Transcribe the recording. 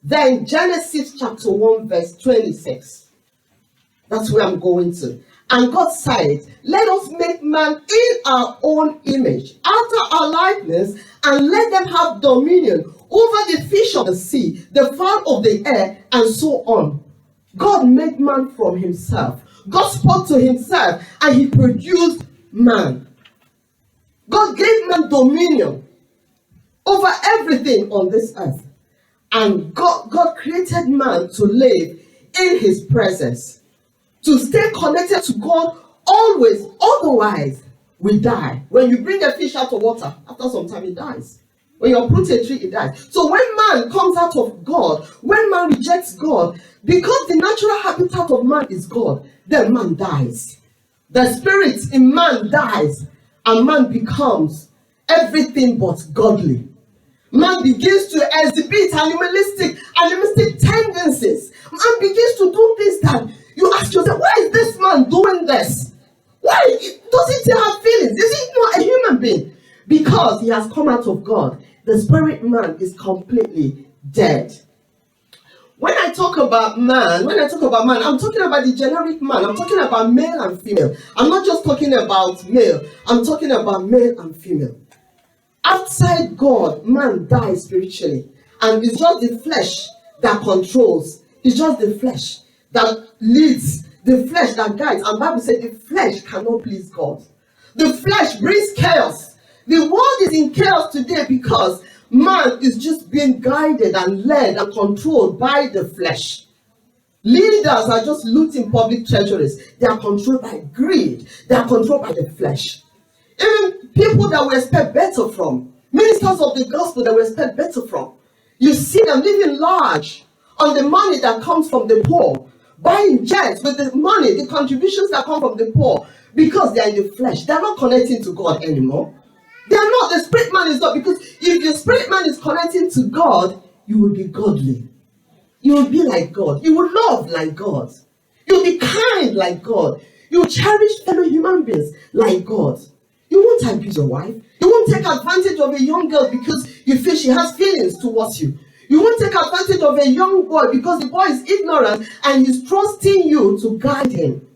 Then Genesis chapter 1 verse 26. That's where I'm going to. And God said, let us make man in our own image, after our likeness, and let them have dominion over the fish of the sea, the fowl of the air, and so on. God made man from himself. God spoke to himself, and he produced man. God gave man dominion over everything on this earth. And God created man to live in his presence, to stay connected to God always. Otherwise, we die. When you bring a fish out of water, after some time it dies. When you uproot a tree, it dies. So when man comes out of God, when man rejects God, because the natural habitat of man is God, then man dies. The spirit in man dies, and man becomes everything but godly. Man begins to exhibit animalistic tendencies. Man begins to do things that you ask yourself, why is this man doing this? Why? Doesn't he have feelings? Is he not a human being? Because he has come out of God. The spirit man is completely dead. When I talk about man, I'm talking about the generic man. I'm talking about male and female. I'm not just talking about male. I'm talking about male and female. Outside God, man dies spiritually. And it's just the flesh that controls. It's just the flesh that leads. The flesh that guides. And the Bible says the flesh cannot please God. The flesh brings chaos. The world is in chaos today because man is just being guided and led and controlled by the flesh. Leaders are just looting public treasuries. They are controlled by greed. They are controlled by the flesh. Even people that we expect better from, ministers of the gospel that we expect better from, you see them living large on the money that comes from the poor, buying jets with the money, the contributions that come from the poor, because they are in the flesh. They are not connecting to God anymore. They are not. The spirit man is not. Because if the spirit man is connecting to God, you will be godly. You will be like God. You will love like God. You will be kind like God. You will cherish fellow human beings like God. You won't abuse your wife. You won't take advantage of a young girl because you feel she has feelings towards you. You won't take advantage of a young boy because the boy is ignorant and he's trusting you to guide him.